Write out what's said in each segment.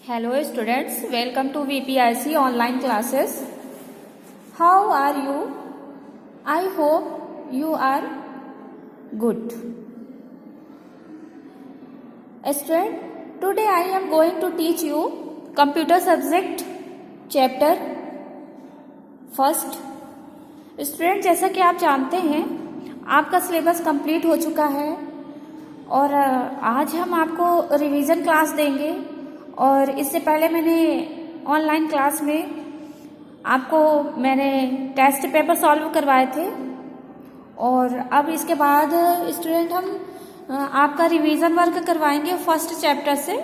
Hello students, welcome to VPIC online classes. How are you? I hope you are good. Student, today I am going to teach you computer subject chapter first. Student, जैसा कि आप जानते हैं आपका syllabus complete हो चुका है और आज हम आपको रिवीजन क्लास देंगे। और इससे पहले मैंने ऑनलाइन क्लास में मैंने टेस्ट पेपर सॉल्व करवाए थे और अब इसके बाद स्टूडेंट हम आपका रिवीजन वर्क करवाएंगे फर्स्ट चैप्टर से।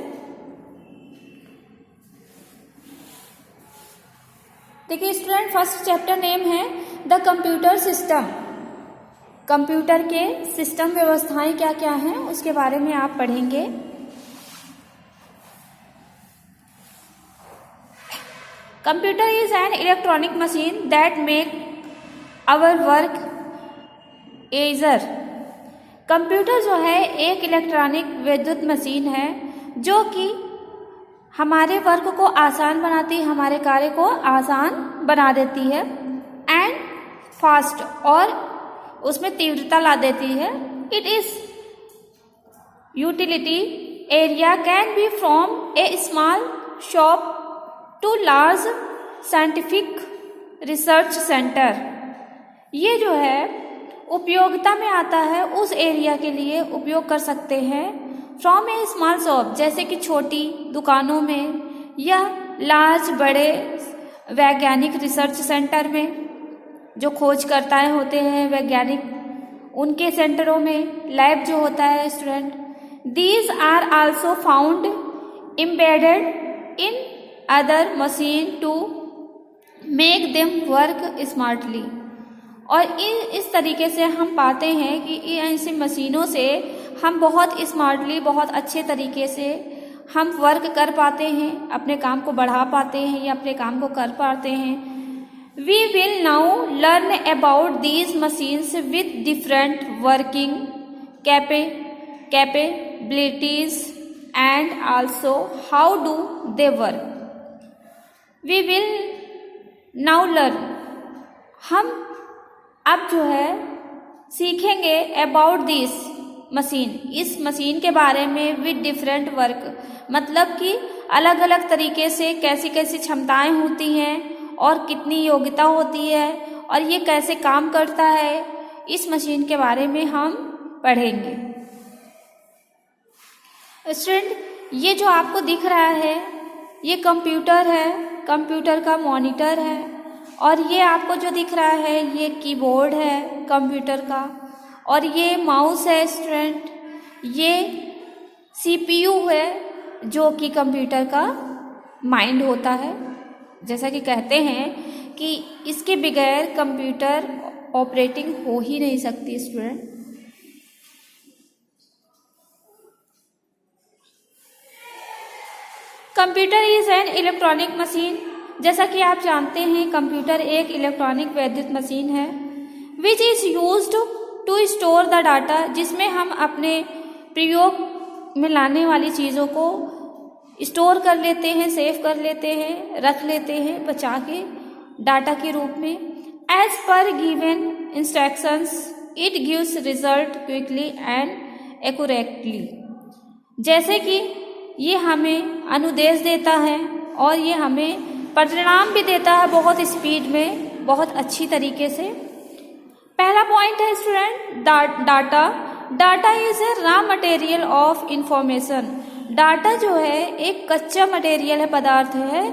देखिए स्टूडेंट, फर्स्ट चैप्टर नेम है द कंप्यूटर सिस्टम। कंप्यूटर के सिस्टम व्यवस्थाएं क्या क्या हैं उसके बारे में आप पढ़ेंगे। Computer is an electronic machine that make our work easier। Computer जो है एक इलेक्ट्रॉनिक विद्युत मशीन है जो कि हमारे वर्क को आसान बनाती है, हमारे कार्य को आसान बना देती है एंड फास्ट, और उसमें तीव्रता ला देती है। It is utility area can be from a small shop to large scientific research centre. ये जो है उपयोगिता में आता है, उस एरिया के लिए उपयोग कर सकते हैं। फ्रॉम ए स्मॉल शॉप, जैसे कि छोटी दुकानों में, या लार्ज बड़े वैज्ञानिक रिसर्च सेंटर में, जो खोजकर्ताएं होते हैं वैज्ञानिक, उनके सेंटरों में, लैब जो होता है student. These are also found embedded in other machine to make them work smartly. और इस तरीके से हम पाते हैं कि ऐसी मशीनों से हम बहुत स्मार्टली, बहुत अच्छे तरीके से हम वर्क कर पाते हैं, अपने काम को बढ़ा पाते हैं या अपने काम को कर पाते हैं। We will now learn about these machines with different working capabilities and also how do they work. We will now learn, हम अब जो है सीखेंगे अबाउट दिस मशीन, इस मशीन के बारे में विद डिफरेंट वर्क, मतलब कि अलग अलग तरीके से कैसी कैसी क्षमताएं होती हैं और कितनी योग्यता होती है और ये कैसे काम करता है, इस मशीन के बारे में हम पढ़ेंगे। स्टूडेंट, ये जो आपको दिख रहा है ये कंप्यूटर है, कंप्यूटर का मॉनिटर है, और ये आपको जो दिख रहा है ये कीबोर्ड है कंप्यूटर का, और ये माउस है स्टूडेंट, ये सीपीयू है जो कि कंप्यूटर का माइंड होता है। जैसा कि कहते हैं कि इसके बगैर कंप्यूटर ऑपरेटिंग हो ही नहीं सकती student. Computer is an electronic machine. जैसा कि आप जानते हैं कंप्यूटर एक इलेक्ट्रॉनिक वैद्युत मशीन है which is used to store the data, जिसमें हम अपने प्रयोग में लाने वाली चीज़ों को स्टोर कर लेते हैं, सेव कर लेते हैं, रख लेते हैं बचा के डाटा के रूप में। As per given instructions it gives result quickly and accurately. जैसे कि ये हमें अनुदेश देता है और ये हमें परिणाम भी देता है बहुत स्पीड में, बहुत अच्छी तरीके से। पहला पॉइंट है student data. Data is a raw material of information. Data जो है एक कच्चा मटेरियल है, पदार्थ है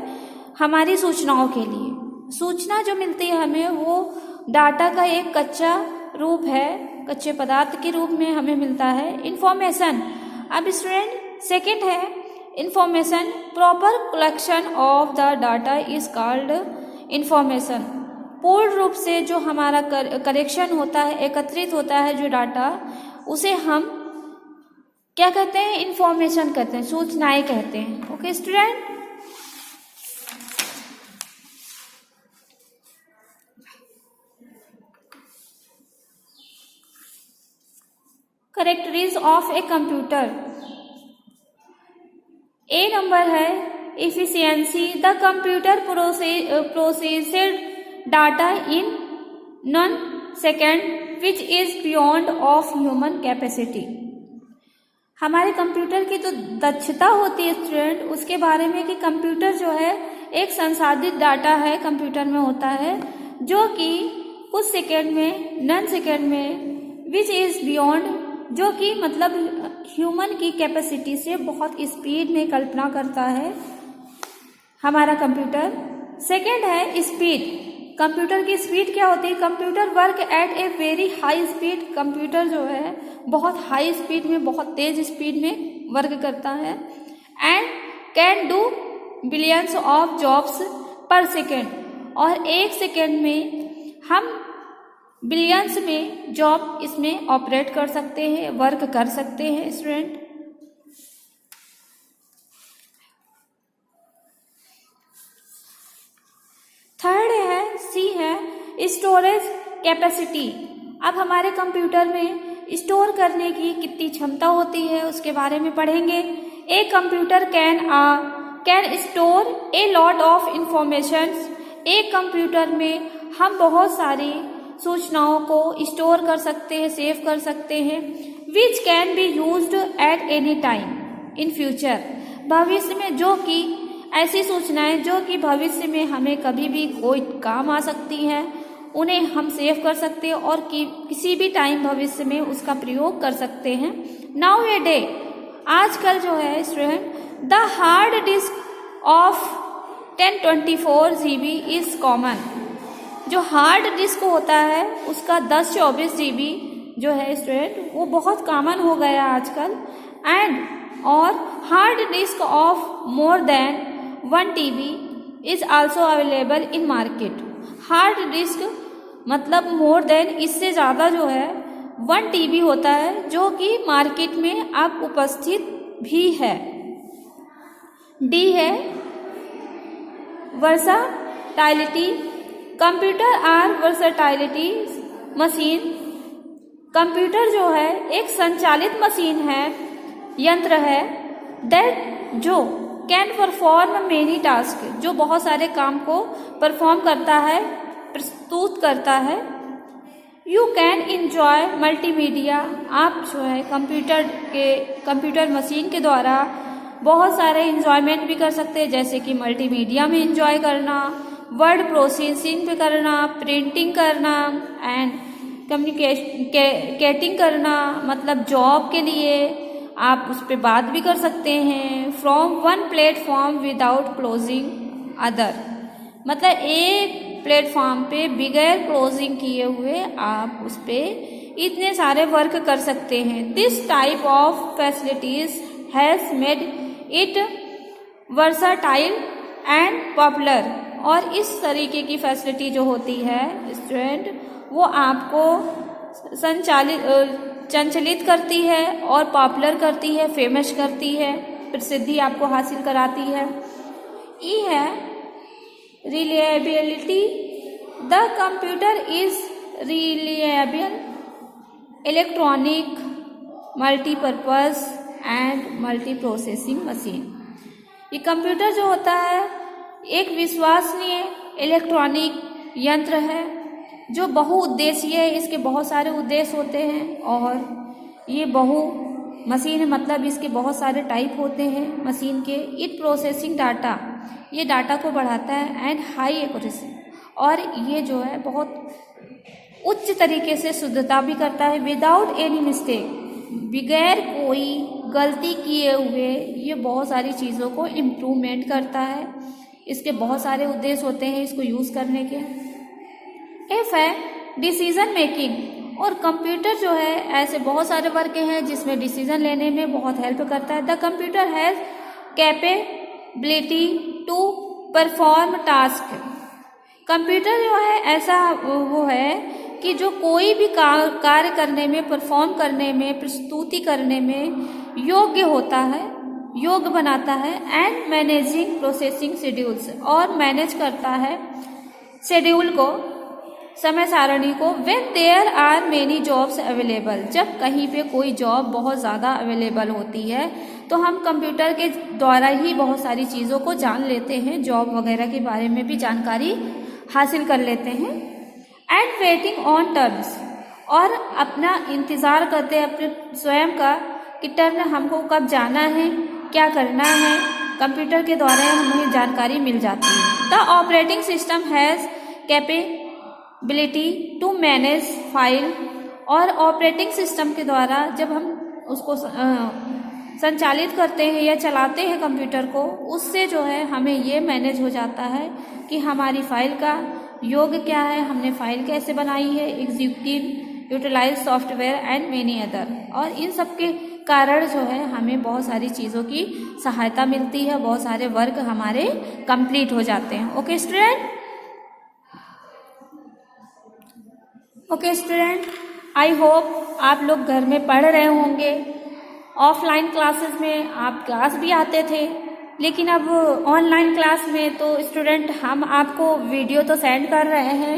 हमारी सूचनाओं के लिए। सूचना जो मिलती है हमें वो डाटा का एक कच्चा रूप है, कच्चे पदार्थ के रूप में हमें मिलता है इंफॉर्मेशन। अब स्टूडेंट सेकेंड है information. Proper collection of the data is called information. पूर्ण रूप से जो हमारा कलेक्शन होता है, एकत्रित होता है जो डाटा, उसे हम क्या कहते हैं? इंफॉर्मेशन कहते हैं, सूचनाएं कहते हैं। Okay student, characteristics of a computer. A number है efficiency. The computer processed data in non-second, which is beyond of human capacity. हमारे कंप्यूटर की जो दक्षता होती है स्टूडेंट, उसके बारे में कि कंप्यूटर जो है एक संसाधित डाटा है कंप्यूटर में होता है जो कि कुछ सेकेंड में, नन सेकेंड में, विच इज़ बियॉन्ड, जो कि मतलब ह्यूमन की कैपेसिटी से बहुत स्पीड में कल्पना करता है हमारा कंप्यूटर। सेकेंड है स्पीड। कंप्यूटर की स्पीड क्या होती है? Computer work at a very high speed. Computer जो है बहुत हाई स्पीड में, बहुत तेज स्पीड में वर्क करता है। And can do billions of jobs पर सेकेंड, और एक सेकेंड में हम बिलियंस में जॉब इसमें ऑपरेट कर सकते हैं, वर्क कर सकते हैं स्टूडेंट। थर्ड है, सी है स्टोरेज कैपेसिटी। अब हमारे कंप्यूटर में स्टोर करने की कितनी क्षमता होती है उसके बारे में पढ़ेंगे। A computer can store a lot of information. एक कंप्यूटर में हम बहुत सारी सूचनाओं को स्टोर कर सकते हैं, सेव कर सकते हैं। Which can be used at any time in future. भविष्य में जो कि ऐसी सूचनाएं जो कि भविष्य में हमें कभी भी कोई काम आ सकती हैं, उन्हें हम सेव कर सकते हैं और किसी भी टाइम भविष्य में उसका प्रयोग कर सकते हैं। नाउ ए डे, आजकल जो है student, the hard disk of 1024 GB is common. जो हार्ड डिस्क होता है उसका 1024 GB जो है स्टूडेंट, वो बहुत कॉमन हो गया आजकल। एंड और hard disk of more than 1 TB is also available in market. Hard disk मतलब मोर देन, इससे ज़्यादा जो है 1 TB होता है जो कि मार्केट में अब उपस्थित भी है। डी है versatility. Computer are versatility machine. Computer जो है एक संचालित मशीन है, यंत्र है, दैट जो कैन परफॉर्म मेनी टास्क, जो बहुत सारे काम को परफॉर्म करता है, प्रस्तुत करता है। You can enjoy multimedia. आप जो है कंप्यूटर मशीन के द्वारा बहुत सारे इंजॉयमेंट भी कर सकते हैं, जैसे कि मल्टीमीडिया में इंजॉय करना, वर्ड प्रोसेसिंग भी करना, प्रिंटिंग करना एंड कम्युनिकेटिंग करना, मतलब जॉब के लिए आप उस पर बात भी कर सकते हैं। From one platform without closing other, मतलब एक प्लेटफॉर्म पे बगैर क्लोजिंग किए हुए आप उस पर इतने सारे वर्क कर सकते हैं। This type of facilities has made it versatile and popular. और इस तरीके की फैसिलिटी जो होती है स्टूडेंट, वो आपको संचालित करती है और पॉपुलर करती है, फेमस करती है, प्रसिद्धि आपको हासिल कराती है। ई है reliability. The computer is reliable electronic multipurpose and multi processing machine. ये कंप्यूटर जो होता है एक विश्वसनीय इलेक्ट्रॉनिक यंत्र है जो बहुउद्देशीय है। इसके बहुत सारे उद्देश्य होते हैं और ये मशीन मतलब इसके बहुत सारे टाइप होते हैं मशीन के। इट प्रोसेसिंग डाटा, ये डाटा को बढ़ाता है एंड हाई एक्यूरेसी, और ये जो है बहुत उच्च तरीके से शुद्धता भी करता है। विदाउट एनी मिस्टेक, बगैर कोई गलती किए हुए ये बहुत सारी चीज़ों को इम्प्रूवमेंट करता है। इसके बहुत सारे उद्देश्य होते हैं इसको यूज़ करने के। एफ है डिसीजन मेकिंग। और कंप्यूटर जो है ऐसे बहुत सारे वर्क हैं जिसमें डिसीजन लेने में बहुत हेल्प करता है। The computer has capability to perform task. Computer जो है ऐसा वो है कि जो कोई भी कार्य करने में, परफॉर्म करने में, प्रस्तुति करने में योग्य होता है, योग्य बनाता है। एंड मैनेजिंग प्रोसेसिंग शेड्यूल्स, और मैनेज करता है शेड्यूल को। समय सारणी को when there are many jobs available, जब कहीं पे कोई जॉब बहुत ज़्यादा अवेलेबल होती है तो हम कंप्यूटर के द्वारा ही बहुत सारी चीज़ों को जान लेते हैं, जॉब वगैरह के बारे में भी जानकारी हासिल कर लेते हैं। एंड वेटिंग ऑन टर्न्स, और अपना इंतज़ार करते हैं अपने स्वयं का कि टर्न हमको कब जाना है, क्या करना है, कंप्यूटर के द्वारा हमें जानकारी मिल जाती है। The operating system has capability to manage file, और ऑपरेटिंग सिस्टम के द्वारा जब हम उसको संचालित करते हैं या चलाते हैं कंप्यूटर को, उससे जो है हमें ये मैनेज हो जाता है कि हमारी फाइल का योग क्या है, हमने फाइल कैसे बनाई है, executive utilise software and many other. और इन सब के कारण जो है हमें बहुत सारी चीज़ों की सहायता मिलती है, बहुत सारे वर्क हमारे कंप्लीट हो जाते हैं। ओके स्टूडेंट, आई होप आप लोग घर में पढ़ रहे होंगे। ऑफलाइन क्लासेस में आप क्लास भी आते थे, लेकिन अब ऑनलाइन क्लास में तो स्टूडेंट हम आपको वीडियो तो सेंड कर रहे हैं,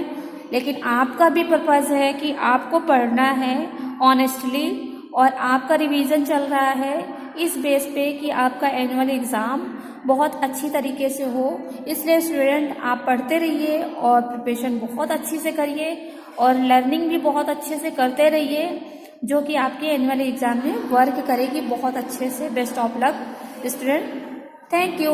लेकिन आपका भी पर्पज़ है कि आपको पढ़ना है ऑनेस्टली, और आपका रिवीजन चल रहा है इस बेस पे कि आपका एनुअल एग्ज़ाम बहुत अच्छी तरीके से हो। इसलिए स्टूडेंट आप पढ़ते रहिए और प्रिपरेशन बहुत अच्छी से करिए और लर्निंग भी बहुत अच्छे से करते रहिए, जो कि आपके एनुअल एग्ज़ाम में वर्क करेगी बहुत अच्छे से। Best of luck student, thank you.